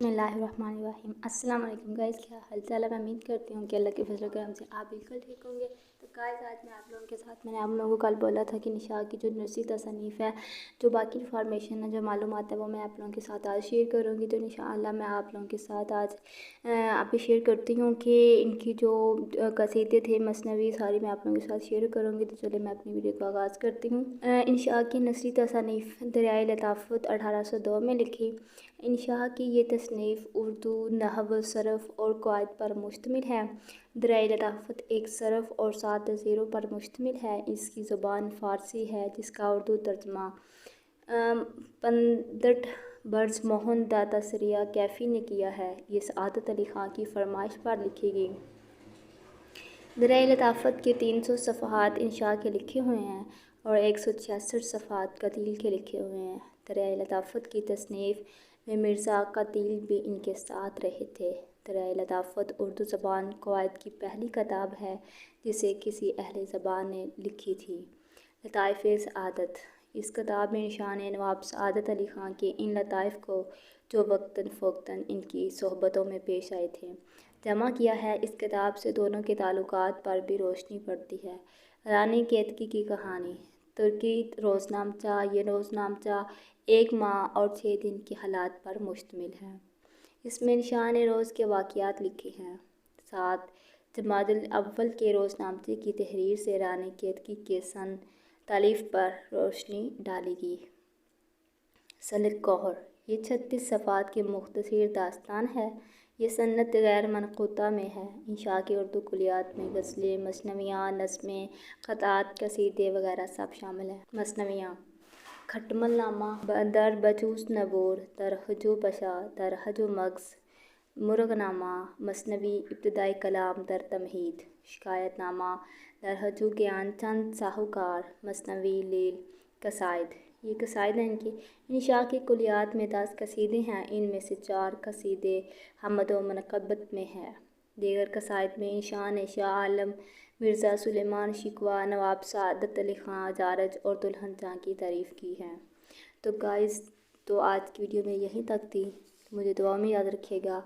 بسم اللہ الرحمن الرحیم۔ السلام علیکم گائز، کیا حال چال ہے؟ میں امید کرتی ہوں کہ اللہ کے فضل و کرم سے آپ بالکل ٹھیک ہوں گے۔ تو گائز آج میں آپ لوگوں کے ساتھ میں نے آپ لوگوں کو کل بولا تھا کہ نشاء کی جو نرسری تصنیف ہے، جو باقی انفارمیشن ہے، جو معلومات ہے، وہ میں آپ لوگوں کے ساتھ آج شیئر کروں گی۔ تو انشاءاللہ میں آپ لوگوں کے ساتھ آج آپ بھی شیئر کرتی ہوں کہ ان کی جو قصیدے تھے مثنوی ساری میں آپ لوگوں کے ساتھ شیئر کروں گی۔ تو چلے میں اپنی ویڈیو کو آغاز کرتی ہوں۔ انشاء کی نرسری تصنیف دریائے لطافت 1802 میں لکھی۔ انشاء کی یہ تصنیف اردو، نحو، صرف اور قواعد پر مشتمل ہے۔ دریائے لطافت ایک صرف اور 7 زیروں پر مشتمل ہے۔ اس کی زبان فارسی ہے، جس کا اردو ترجمہ پنڈت برج موہن داتا سریا کیفی نے کیا ہے۔ یہ سعادت علی خان کی فرمائش پر لکھی گئی۔ دریائے لطافت کے 300 صفحات انشاء کے لکھے ہوئے ہیں اور 166 صفحات قتیل کے لکھے ہوئے ہیں۔ دریائے لطافت کی تصنیف میں مرزا قتیل بھی ان کے ساتھ رہے تھے۔ دریائے لطافت اردو زبان قواعد کی پہلی کتاب ہے جسے کسی اہل زبان نے لکھی تھی۔ لطائف سعادت: اس کتاب میں انشاء نے نواب سعادت علی خان کے ان لطائف کو جو وقتاً فوقتاً ان کی صحبتوں میں پیش آئے تھے جمع کیا ہے۔ اس کتاب سے دونوں کے تعلقات پر بھی روشنی پڑتی ہے۔ رانی کیتکی کی کہانی: ترکی روزنامچہ: یہ روزنامچہ 1 ماہ اور 6 دن کے حالات پر مشتمل ہے۔ اس میں انشاء نے روز کے واقعات لکھے ہیں۔ 7 جمادی الاول کے روزنامچے کی تحریر سے رانی کیتکی کے سن تالیف پر روشنی ڈالی گئی۔ سلک گوہر: یہ 36 صفحات کی مختصر داستان ہے۔ یہ صنعت غیر منقوطہ میں ہے۔ انشاء کی اردو کلیات میں غزلیں، مثنویاں، نظمیں، خطاط، قصیدے وغیرہ سب شامل ہیں۔ مثنویاں: کھٹمل نامہ در بچوس نبور، در ہجو پشا، در ہجو مغز، مرغ نامہ، مثنوی ابتدائی کلام در تمہید، شکایت نامہ، در ہجو گیان چند ساہوکار، مثنوی لیل، قصائد: یہ قصائد ہیں ان کی۔ انشاء کی کلیات میں 10 قصیدے ہیں۔ ان میں سے 4 قصیدے حمد و منقبت میں ہیں۔ دیگر قصائد میں انشاء نے شاہ عالم، مرزا سلیمان شکوہ، نواب سعادت علی خان زارج اور دلہن جاں کی تعریف کی ہے۔ تو گائز، تو آج کی ویڈیو میں یہیں تک تھی۔ مجھے دعاؤں میں یاد رکھیے گا۔